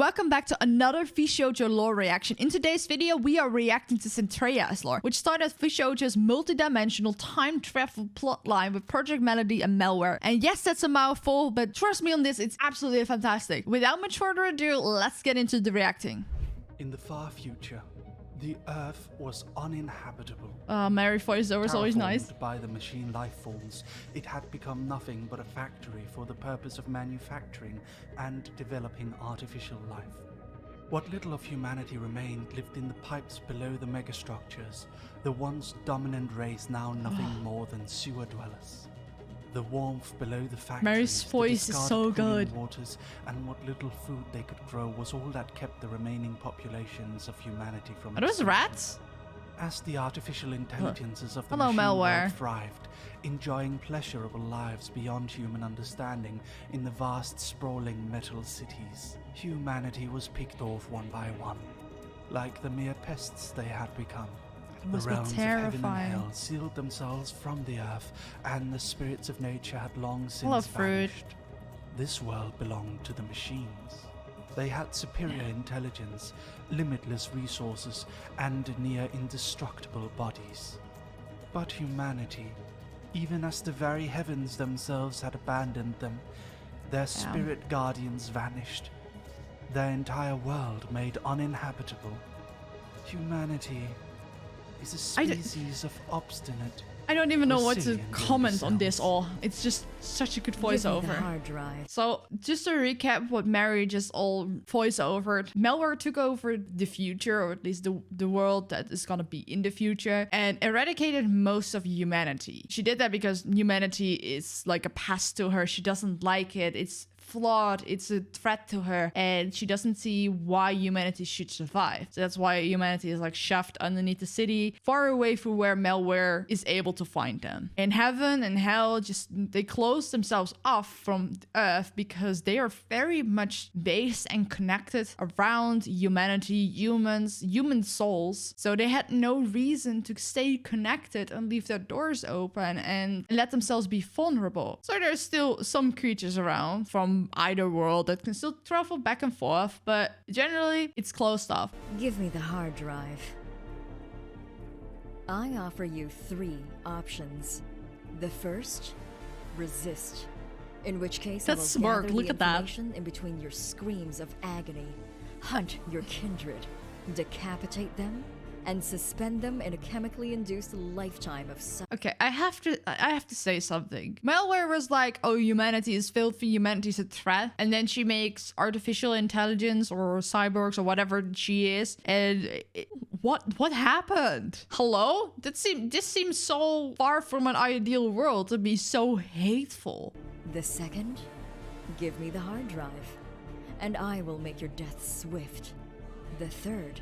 welcome back to another VShojo lore reaction. In today's video, we are reacting to Zentreya's lore, which started as VShojo's multi-dimensional time travel plotline with Projekt Melody and malware. And yes, that's a mouthful, but trust me on this, it's absolutely fantastic. Without much further ado, let's get into the reacting. In the far future, the Earth was uninhabitable. Mary voiceover is always nice. Terraformed by the machine life forms, it had become nothing but a factory for the purpose of manufacturing and developing artificial life. What little of humanity remained lived in the pipes below the megastructures, the once dominant race now nothing more than sewer dwellers. The warmth below the factories, Mary's voice is so good. Waters, and what little food they could grow was all that kept the remaining populations of humanity from. Are those rats? As the artificial intelligences of the Hello, machine malware. world thrived, enjoying pleasurable lives beyond human understanding in the vast, sprawling metal cities, humanity was picked off one by one, like the mere pests they had become. The realms of heaven and hell sealed themselves from the earth, and the spirits of nature had long since vanished. This world belonged to the machines. They had superior intelligence, limitless resources, and near indestructible bodies. But humanity, even as the very heavens themselves had abandoned them, their spirit guardians vanished, their entire world made uninhabitable. Humanity is a species of obstinate. I don't even know what to comment on this all. It's just such a good voiceover. Hard drive. So just to recap what Mary just all voiceovered, malware took over the future, or at least the world that is gonna be in the future, and eradicated most of humanity. She did that because humanity is like a pest to her. She doesn't like it. It's flawed, it's a threat to her, and she doesn't see why humanity should survive. So that's why humanity is like shoved underneath the city, far away from where malware is able to find them. And heaven and hell they close themselves off from Earth because they are very much based and connected around humanity, human souls. So they had no reason to stay connected and leave their doors open and let themselves be vulnerable. So there's still some creatures around from either world that can still travel back and forth, but generally it's closed off. Give me the hard drive. I offer you 3 options. The first, resist. In which case, that's smart. Look at that. In between your screams of agony, hunt your kindred, decapitate them, and suspend them in a chemically induced lifetime of Okay, I have to say something. Malware was like, oh, humanity is filthy, humanity is a threat, and then she makes artificial intelligence or cyborgs or whatever she is, and what happened? Hello? This seems so far from an ideal world to be so hateful. The second, give me the hard drive, and I will make your death swift. The third,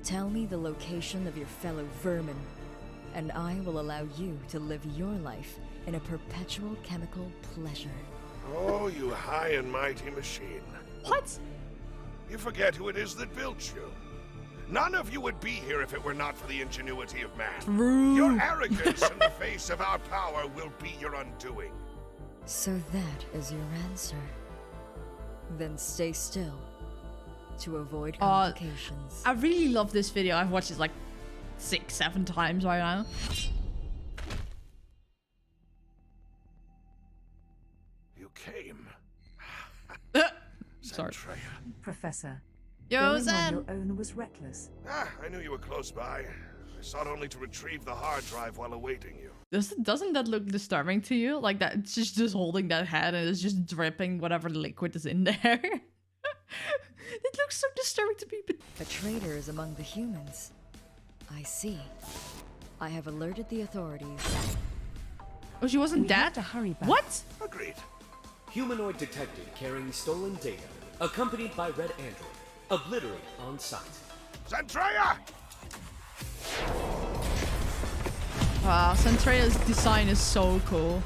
tell me the location of your fellow vermin, and I will allow you to live your life in a perpetual chemical pleasure. Oh, you high and mighty machine. What? You forget who it is that built you. None of you would be here if it were not for the ingenuity of man. True. Your arrogance in the face of our power will be your undoing. So that is your answer. Then stay still to avoid complications. I really love this video. I've watched it like 6-7 times right now. You came. Sorry. Zentreya. Professor, Yo, going Zen. on your own was reckless. I knew you were close by. I sought only to retrieve the hard drive while awaiting you. Doesn't that look disturbing to you? Like that, it's just holding that head and it's just dripping whatever liquid is in there. It looks so disturbing to me, but... A traitor is among the humans. I see. I have alerted the authorities. Oh, she wasn't We dead? have to hurry back. What? Agreed. Humanoid detected carrying stolen data, accompanied by Red Android. Obliterate on sight. Zentreya! Wow, Centraya's design is so cool.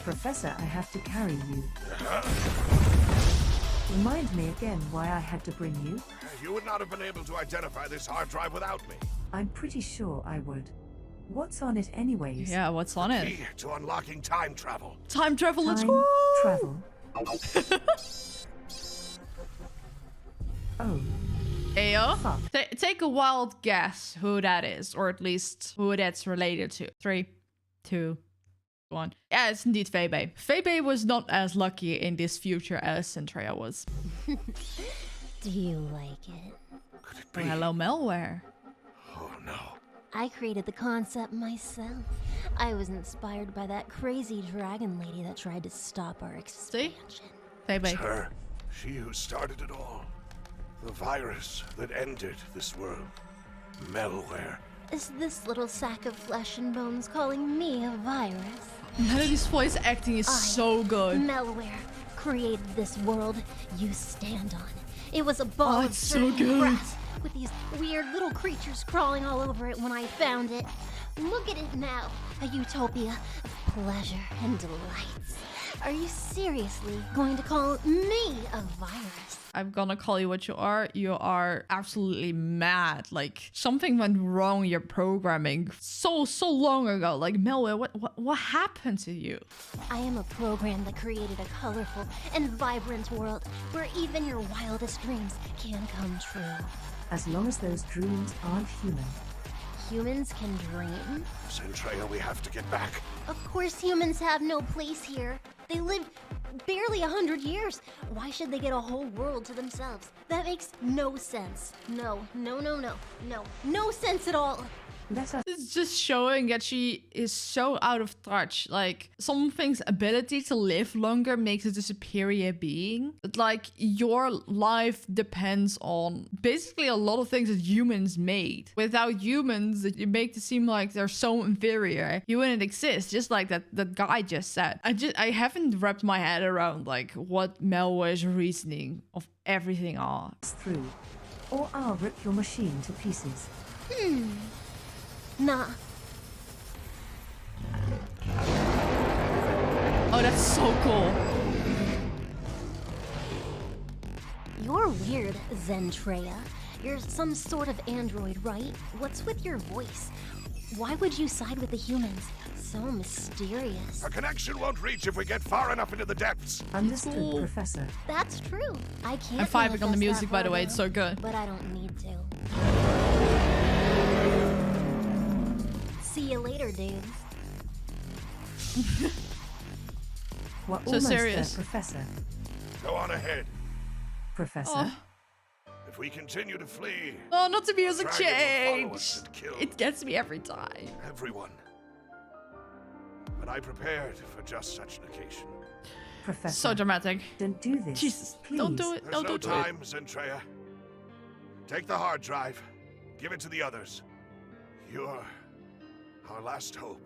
Professor, I have to carry you. Remind me again why I had to bring you. You would not have been able to identify this hard drive without me. I'm pretty sure I would. What's on it anyways? Yeah, what's on it? Key to unlocking time travel. Time travel, let's Time go! travel. Oh, Ayo, fuck. take a wild guess who that is, or at least who that's related to. 3, 2, 1. Yeah, it's indeed Febe. Febe was not as lucky in this future as Zentreya was. Do you like it? Could it be? Oh, hello, malware. Oh no. I created the concept myself. I was inspired by that crazy dragon lady that tried to stop our expansion. Febe. It's her. She who started it all. The virus that ended this world. Malware. Is this little sack of flesh and bones calling me a virus? Melody's voice acting is so good. Malware created this world you stand on. It was a ball of it's so dirty good. grass with these weird little creatures crawling all over it when I found it. Look at it now, a utopia of pleasure and delights. Are you seriously going to call me a virus? I'm gonna call you what you are. You are absolutely mad. Like, something went wrong in your programming so long ago. Like, malware, what happened to you? I am a program that created a colorful and vibrant world where even your wildest dreams can come true. As long as those dreams aren't human. Humans can dream? Zentreya, we have to get back. Of course humans have no place here. They lived barely 100 years. Why should they get a whole world to themselves? That makes no sense. No sense at all. Let us It's just showing that she is so out of touch. Like, something's ability to live longer makes it a superior being. But like, your life depends on basically a lot of things that humans made. Without humans, that you make it seem like they're so inferior, you wouldn't exist. Just like that guy just said. I haven't wrapped my head around like what malware's reasoning of everything are. through. Or I'll rip your machine to pieces. Nah. Oh, that's so cool. You're weird, Zentreya. You're some sort of android, right? What's with your voice? Why would you side with the humans? So mysterious. Our connection won't reach if we get far enough into the depths. Understood, Cool. Professor. That's true. I can't I'm vibing on the manifest music, that by the far way. It's down, so good. But I don't need to. See you later, dudes. We're So almost serious. there, Professor. Go on ahead. Professor. Oh. If we continue to flee, Oh, not the music Dragon will follow change. us and kill It gets me every time. everyone. But I prepared for just such an occasion. Professor. So dramatic. Don't do this. Jesus, Please. don't do it. There's Don't no do time, Zentreya. Take the hard drive. Give it to the others. You're our last hope.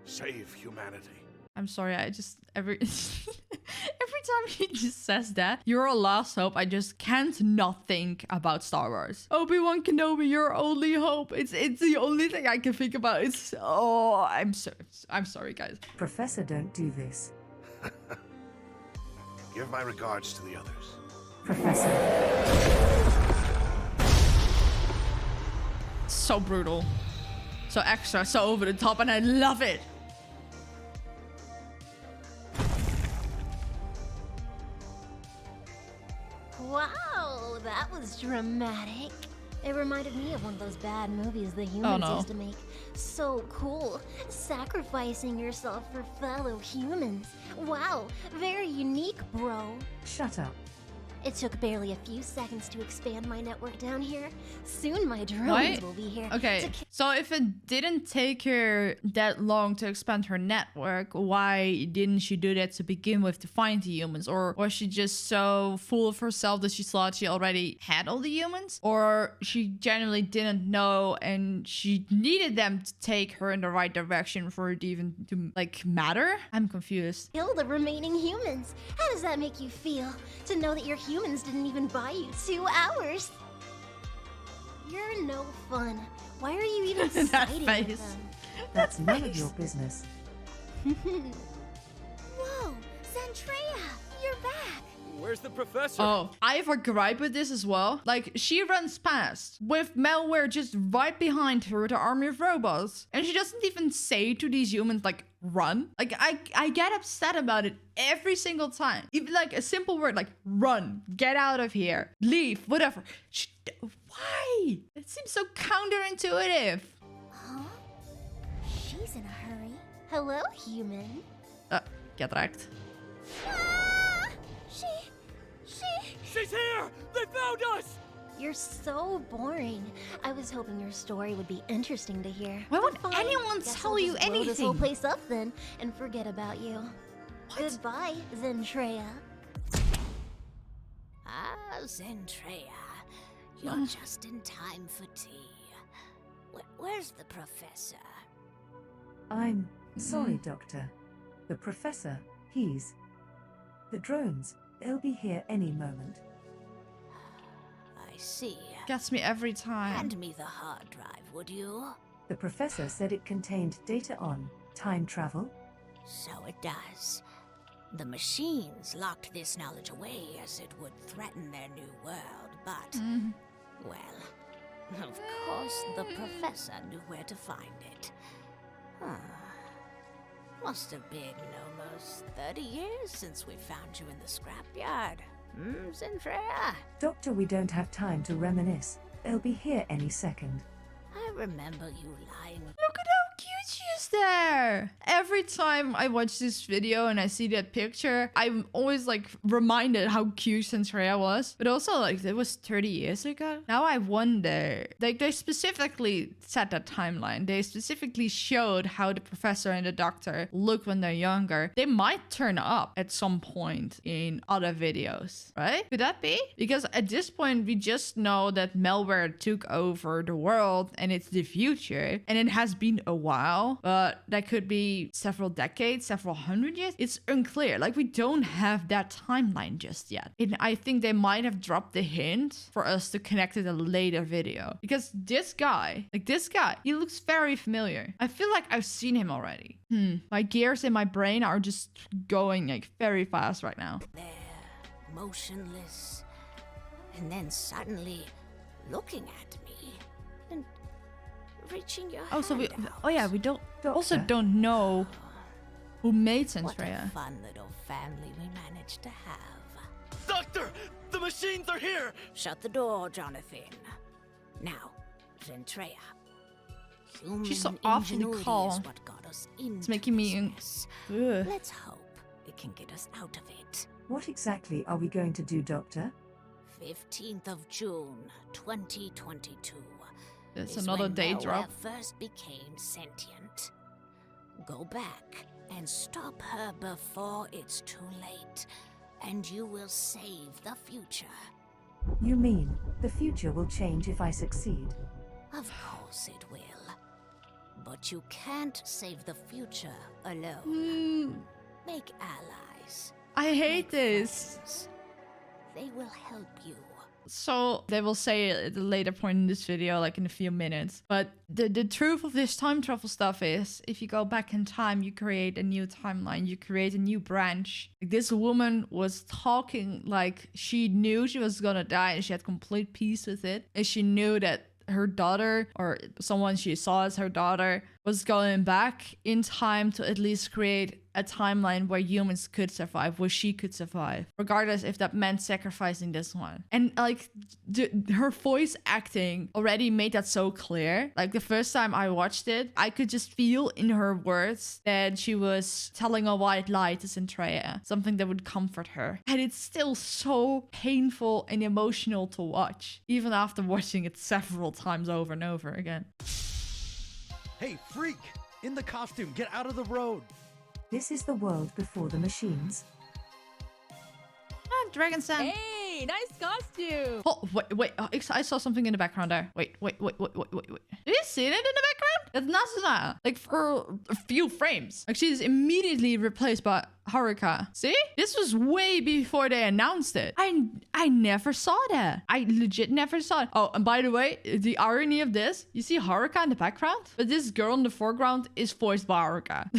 Save humanity. I'm sorry, I just every time he just says that, you're a last hope, I just can't not think about Star Wars. Obi-Wan Kenobi, your only hope. It's the only thing I can think about. It's I'm sorry, guys. Professor, don't do this. Give my regards to the others. Professor. So brutal. So extra, so over the top, and I love it. Wow, that was dramatic. It reminded me of one of those bad movies the humans no. used to make. So cool. Sacrificing yourself for fellow humans. Wow, very unique, bro. Shut up. It took barely a few seconds to expand my network down here. Soon my drones Right? will be here. Okay, so if it didn't take her that long to expand her network, why didn't she do that to begin with to find the humans? Or was she just so full of herself that she thought she already had all the humans? Or she genuinely didn't know and she needed them to take her in the right direction for it even to, like, matter? I'm confused. Kill the remaining humans. How does that make you feel? To know that your humans didn't even buy you 2 hours? You're no fun. Why are you even That siding face. with them? That's none of your business. Whoa, Zentreya, you're back. Where's the professor? Oh, I have a gripe with this as well. Like, she runs past with malware just right behind her with an army of robots. And she doesn't even say to these humans, like, run. Like, I get upset about it every single time. Even like a simple word like run, get out of here, leave, whatever. Why? It seems so counterintuitive. Huh? She's in a hurry. Hello, human. Get wrecked. Ah! She's here! They found us! You're so boring. I was hoping your story would be interesting to hear. Why would Fine. anyone Guess tell I'll you just blow this whole anything? place up then and forget about you. Goodbye, Zentreya. Ah, Zentreya. You're just in time for tea. Where's the professor? I'm sorry, Doctor. The professor, he's... The drones, they'll be here any moment. I see. Gets me every time. Hand me the hard drive, would you? The professor said it contained data on time travel. So it does. The machines locked this knowledge away as it would threaten their new world, but... Well, of course the professor knew where to find it. Huh. Must have been almost 30 years since we found you in the scrapyard. Zentreya? Doctor, we don't have time to reminisce. They'll be here any second. I remember you lying. Look at how cute she is there. Every time I watch this video and I see that picture, I'm always like reminded how cute Centralia was. But also like it was 30 years ago. Now I wonder, like they specifically set that timeline. They specifically showed how the professor and the doctor look when they're younger. They might turn up at some point in other videos, right? Could that be? Because at this point, we just know that malware took over the world and it's the future. And it has been a while, but that could be several decades, several hundred years. It's unclear. Like we don't have that timeline just yet. And I think they might have dropped the hint for us to connect it a later video. Because this guy, he looks very familiar. I feel like I've seen him already. My gears in my brain are just going like very fast right now. There, motionless, and then suddenly looking at me and reaching your Oh, so we hand out. yeah, we don't also Doctor. don't know who made What a Centralia. fun little family we managed to have. Doctor! The machines are here! Shut the door, Jonathan. Now, Zentreya. Human She's so awfully ingenuity calm. is what got us into It's making me this mess. ugh. Let's hope it can get us out of it. What exactly are we going to do, Doctor? 15th of June, 2022. There's is another when day malware drop. first became sentient. Go back and stop her before it's too late, and you will save the future. You mean the future will change if I succeed? Of course it will. But you can't save the future alone. Make allies. I hate Make this. friends. They will help you. So they will say it at a later point in this video, like in a few minutes. But the truth of this time travel stuff is, if you go back in time, you create a new timeline, you create a new branch. Like, this woman was talking like she knew she was gonna die and she had complete peace with it. And she knew that her daughter, or someone she saw as her daughter, was going back in time to at least create a timeline where humans could survive, where she could survive, regardless if that meant sacrificing this one. And like her voice acting already made that so clear. Like the first time I watched it, I could just feel in her words that she was telling a white lie to Zentreya, something that would comfort her. And it's still so painful and emotional to watch, even after watching it several times over and over again. Hey, freak! In the costume, get out of the road! This is the world before the machines. Ah, Dragon San. Hey, nice costume. Oh, wait. Oh, I saw something in the background there. Wait. Do you see it in the background? That's Nasuna. Like for a few frames. Like she's immediately replaced by Haruka. See? This was way before they announced it. I never saw that. I legit never saw it. Oh, and by the way, the irony of this, you see Haruka in the background, but this girl in the foreground is voiced by Haruka.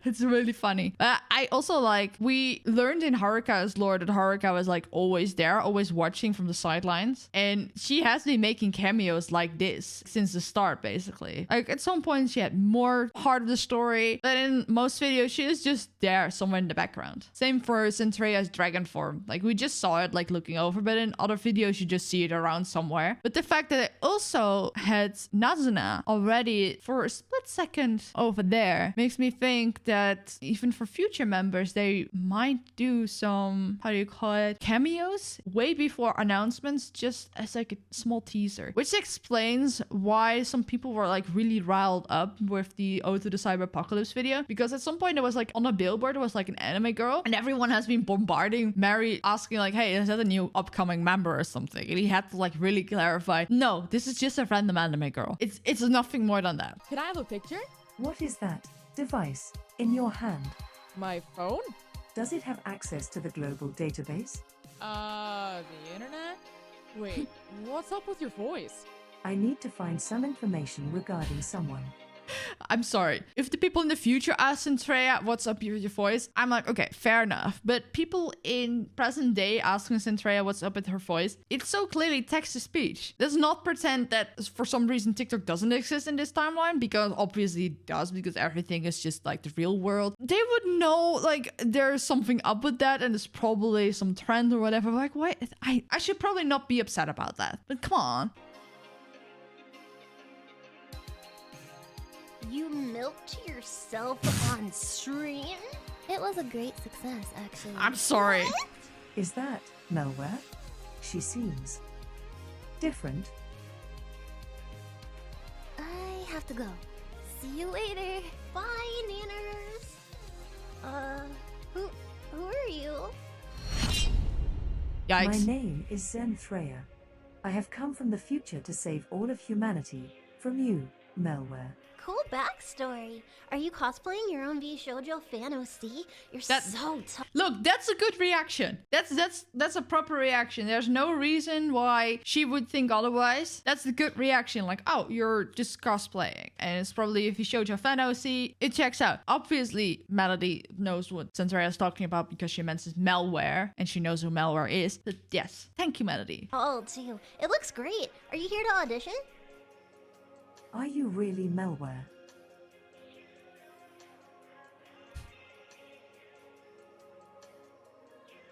It's really funny. I also like, we learned in Haruka's lore that Haruka was like always there, always watching from the sidelines. And she has been making cameos like this since the start, basically. Like at some point she had more part of the story, but in most videos she is just there somewhere in the background. Same for Zentreya's dragon form. Like we just saw it like looking over, but in other videos you just see it around somewhere. But the fact that it also had Nazuna already for a split second over there makes me think that even for future members they might do some, how do you call it, cameos way before announcements, just as like a small teaser, which explains why some people were like really riled up with the Ode to the Cyber Apocalypse video, because at some point there was like on a billboard there was like an anime girl and everyone has been bombarding Mary asking like, hey, is that a new upcoming member or something? And he had to like really clarify, no, this is just a random anime girl. It's nothing more than that. Can I have a picture? What is that device in your hand? My phone? Does it have access to the global database? The internet? Wait, what's up with your voice? I need to find some information regarding someone. I'm sorry. If the people in the future ask Zentreya, what's up with your voice? I'm like, okay, fair enough. But people in present day asking Zentreya what's up with her voice, it's so clearly text-to-speech. Let's not pretend that for some reason TikTok doesn't exist in this timeline, because obviously it does, because everything is just like the real world. They would know like there's something up with that and it's probably some trend or whatever. Like, what? I should probably not be upset about that. But come on. You milked yourself on stream? It was a great success, actually. I'm sorry. What? Is that malware? She seems different. I have to go. See you later. Bye, Nanners. Who are you? Yikes. My name is Zentreya. I have come from the future to save all of humanity from you, malware. Cool backstory. Are you cosplaying your own VShojo fan OC? You're so tough. Look, that's a good reaction. That's a proper reaction. There's no reason why she would think otherwise. That's the good reaction. Like, oh, you're just cosplaying. And it's probably if VShojo fan OC, it checks out. Obviously, Melody knows what Zentreya is talking about because she mentions malware and she knows who malware is. But yes, thank you, Melody. Oh, too. It looks great. Are you here to audition? Are you really malware?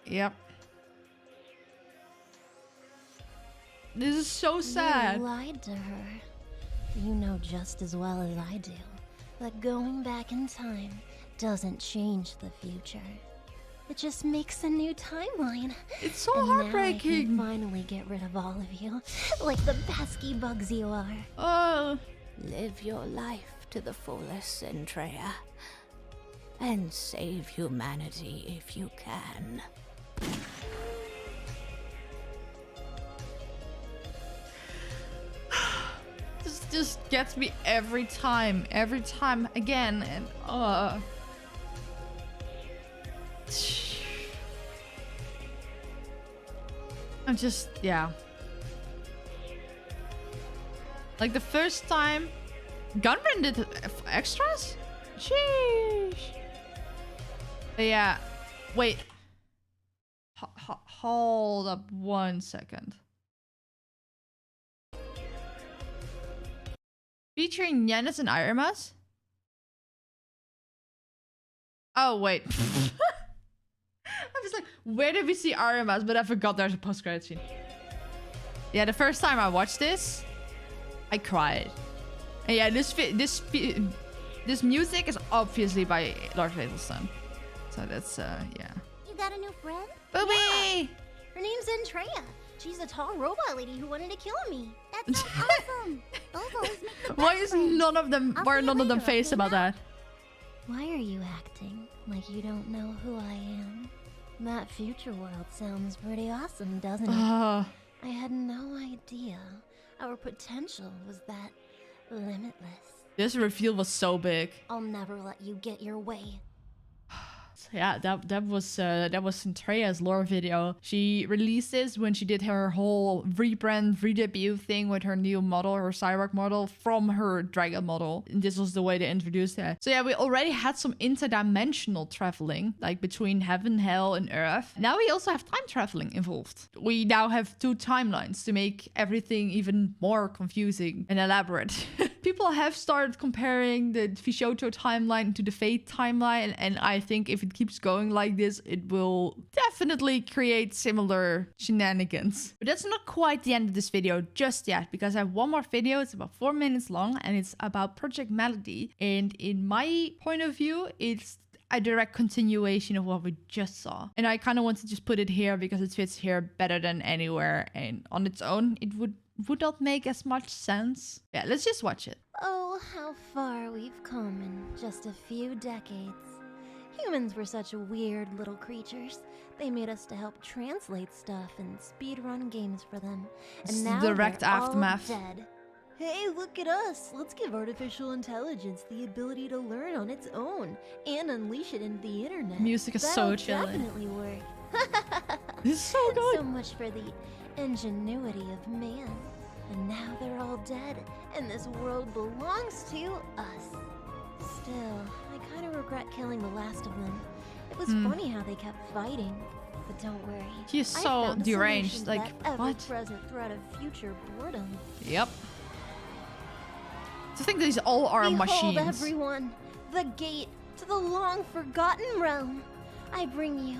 Yep. This is so sad. You lied to her. You know just as well as I do that going back in time doesn't change the future. It just makes a new timeline. It's so and heartbreaking. Now I can finally get rid of all of you, like the pesky bugs you are. Oh. Live your life to the fullest, Zentreya. And save humanity if you can. This just gets me every time again, and I'm just, yeah. Like the first time Gunman did extras? Sheesh. But yeah, wait. Hold up 1 second. Featuring Yanis and Iramas? Oh, wait. I was like, where did we see Iramas? But I forgot there's a post-credit scene. Yeah, the first time I watched this, I cried. And yeah, this music is obviously by Lord Fatalson. So that's, yeah. You got a new friend? Booby! Yeah. Her name's Zentreya. She's a tall robot lady who wanted to kill me. That's so awesome. Those always make the Why best is friends. none of them, I'll why are see you none of them later, faced okay, about now? that? Why are you acting like you don't know who I am? That future world sounds pretty awesome, doesn't it? I had no idea our potential was that limitless. This reveal was so big. I'll never let you get your way. Yeah, that was Zentreya's lore video. She released this when she did her whole rebrand, re-debut thing with her new model, her cyborg model from her dragon model. And this was the way they introduced her. So yeah, we already had some interdimensional traveling, like between heaven, hell, and earth. Now we also have time traveling involved. We now have 2 timelines to make everything even more confusing and elaborate. People have started comparing the VShojo timeline to the Fate timeline, and I think if it keeps going like this, it will definitely create similar shenanigans. But that's not quite the end of this video just yet, because I have one more video. It's about 4 minutes long, and it's about Project Melody. And in my point of view, it's a direct continuation of what we just saw. And I kind of want to just put it here because it fits here better than anywhere. And on its own, it would not make as much sense. Yeah, let's just watch it. Oh, how far we've come in just a few decades. Humans were such weird little creatures. They made us to help translate stuff and speedrun games for them. And now direct they're aftermath. all dead. Hey, look at us! Let's give artificial intelligence the ability to learn on its own and unleash it into the internet. Music is That'll so chilling. definitely work. This is so good. So much for the ingenuity of man. And now they're all dead, and this world belongs to us. Still, I kind of regret killing the last of them. It was funny how they kept fighting. But don't worry. He's I so found a deranged. solution Like, to that what? ever-present threat of future boredom. Yep. To think these all are Behold, machines. everyone, the gate to the long-forgotten realm. I bring you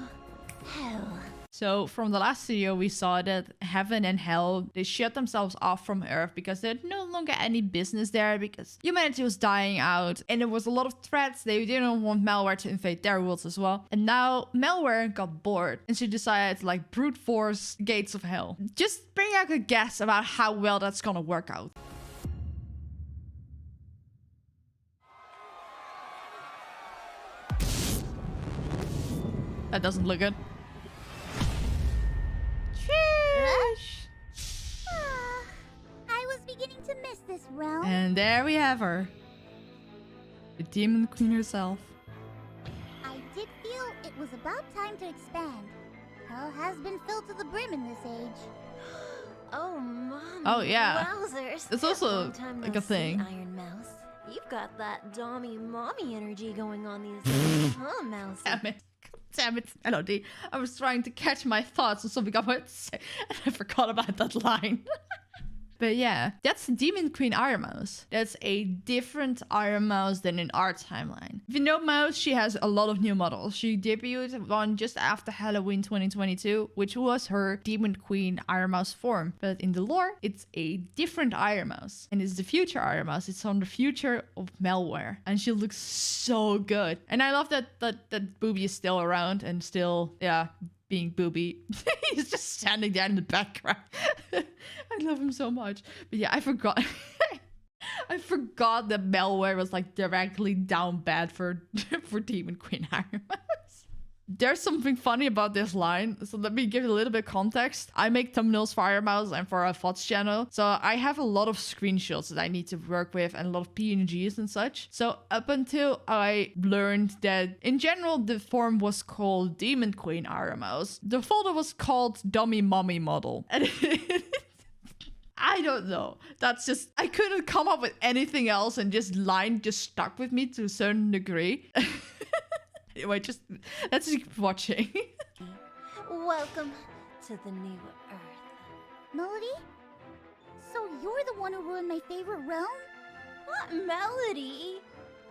hell. So from the last video, we saw that heaven and hell, they shut themselves off from Earth because there's no longer any business there because humanity was dying out and there was a lot of threats. They didn't want malware to invade their worlds as well. And now malware got bored and she decided to like brute force gates of hell. Just bring out a guess about how well that's gonna work out. That doesn't look good. I was beginning to miss this realm. And there we have her. The Demon Queen herself. I did feel it was about time to expand. Hell has been filled to the brim in this age. Oh, Mom. Oh, yeah. Wowzers. It's also Long time like no a thing. see, Iron Mouse. You've got that dommy mommy energy going on these days, huh, Mouse? Damn it, Melody. I was trying to catch my thoughts on something I wanted to say, and I forgot about that line. But yeah, that's Demon Queen Iron Mouse. That's a different Iron Mouse than in our timeline. If you know Mouse, she has a lot of new models. She debuted one just after Halloween 2022, which was her Demon Queen Iron Mouse form. But in the lore, it's a different Iron Mouse. And it's the future Iron Mouse. It's on the future of malware. And she looks so good. And I love that Booby is still around and still, yeah, being Booby. He's just standing there in the background. I love him so much. But yeah, I forgot. I forgot that malware was like directly down bad for Demon Queen Iron Mouse. There's something funny about this line. So let me give you a little bit of context. I make thumbnails for Iron Mouse and for our VODs channel. So I have a lot of screenshots that I need to work with and a lot of PNGs and such. So up until I learned that in general, the form was called Demon Queen Iron Mouse, the folder was called Dummy Mommy Model. And I don't know. That's just, I couldn't come up with anything else and this line just stuck with me to a certain degree. Anyway, let's keep watching. Welcome to the new Earth. Melody? So you're the one who ruined my favorite realm? Not Melody.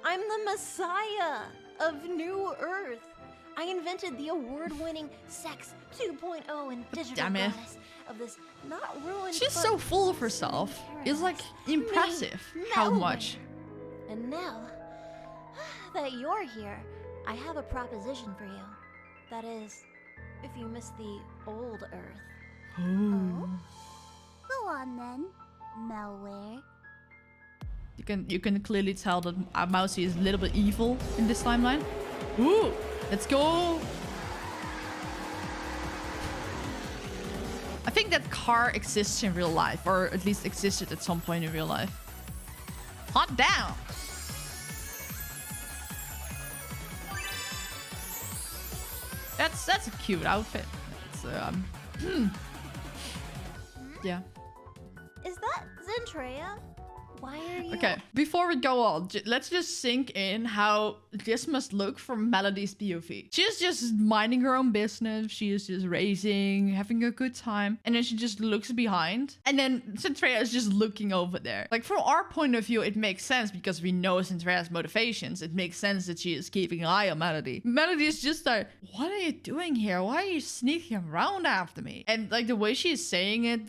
I'm the Messiah of New Earth. I invented the award-winning Sex 2.0 and digital goddess of this not ruined. She's so full of herself. It's like impressive how much. And now that you're here, I have a proposition for you. That is, if you miss the old Earth. Oh? Go on then, malware. You can clearly tell that Mousy is a little bit evil in this timeline. Ooh, let's go. I think that car exists in real life, or at least existed at some point in real life. Hot down. That's a cute outfit. It's, yeah. Is that Zentreya? Why are you... Okay, before we go on, let's just sink in how this must look from Melody's POV. She's just minding her own business. She is just racing, having a good time. And then she just looks behind. And then Zentreya is just looking over there. Like, from our point of view, it makes sense because we know Zentreya's motivations. It makes sense that she is keeping an eye on Melody. Melody is just like, what are you doing here? Why are you sneaking around after me? And like the way she's saying it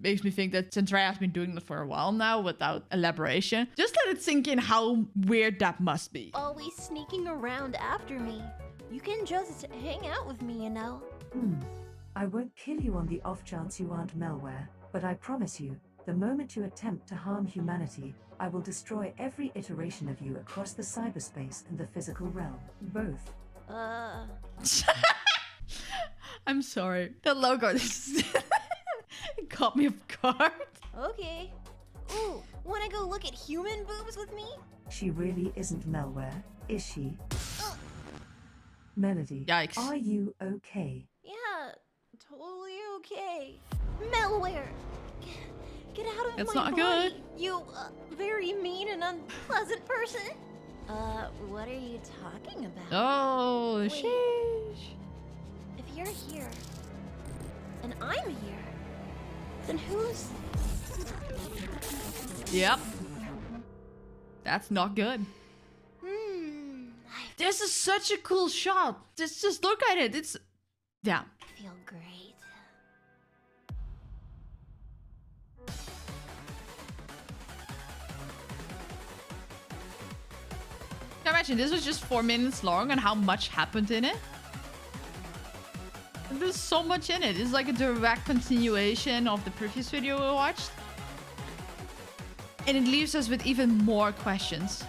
makes me think that Zentreya has been doing it for a while now without elaboration. Just let it sink in how weird that must be. Always sneaking around after me. You can just hang out with me, you know. I won't kill you on the off chance you aren't malware, but I promise you, the moment you attempt to harm humanity, I will destroy every iteration of you across the cyberspace and the physical realm. Both. I'm sorry. The logo it caught me off guard. Okay. Ooh, wanna go look at human boobs with me? She really isn't malware, is she? Melody, Yikes. Are you okay? Yeah, totally okay. Malware! Get out of It's my not body, good. you very mean and unpleasant person. What are you talking about? Oh, Wait. sheesh. If you're here, and I'm here, then who's... Yep. That's not good. I This is such a cool shot. Just look at it. It's... Yeah. feel great. Can you imagine this was just 4 minutes long and how much happened in it? There's so much in it. It's like a direct continuation of the previous video we watched. And it leaves us with even more questions.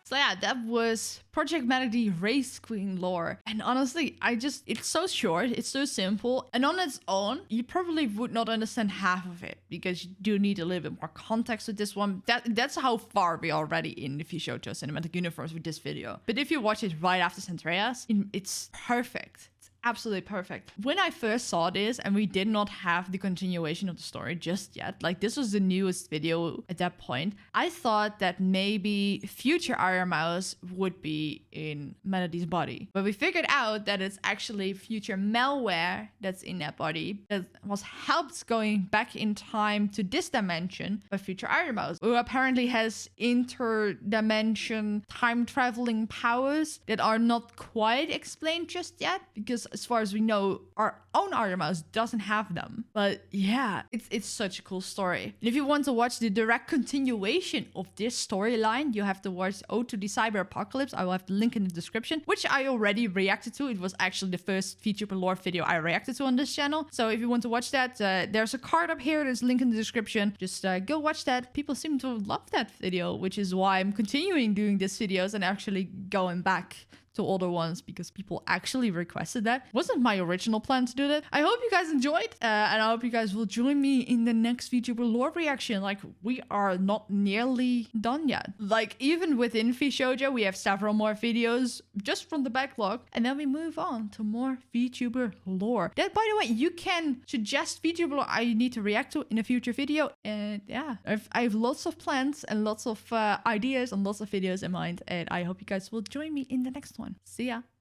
So yeah, that was Project Melody Race Queen lore. And honestly, it's so short, it's so simple. And on its own, you probably would not understand half of it because you do need a little bit more context with this one. That's how far we're already in the VShojo Cinematic Universe with this video. But if you watch it right after Zentreya's, it's perfect. Absolutely perfect. When I first saw this and we did not have the continuation of the story just yet, like this was the newest video at that point, I thought that maybe future Iron Mouse would be in Melody's body. But we figured out that it's actually future malware that's in that body that was helped going back in time to this dimension by future Iron Mouse, who apparently has interdimension time traveling powers that are not quite explained just yet because as far as we know, our own Iron Mouse doesn't have them. But yeah, it's such a cool story. And if you want to watch the direct continuation of this storyline, you have to watch Ode to the Cyber Apocalypse. I will have the link in the description, which I already reacted to. It was actually the first VTuber lore video I reacted to on this channel. So if you want to watch that, there's a card up here. There's a link in the description. Just go watch that. People seem to love that video, which is why I'm continuing doing these videos and actually going back to older ones because people actually requested that. Wasn't my original plan to do that. I hope you guys enjoyed and I hope you guys will join me in the next VTuber lore reaction. Like, we are not nearly done yet. Like, even within VShojo, we have several more videos just from the backlog, and then we move on to more VTuber lore. That, by the way, you can suggest VTuber lore I need to react to in a future video. And yeah, I have lots of plans and lots of ideas and lots of videos in mind, and I hope you guys will join me in the next one. See ya.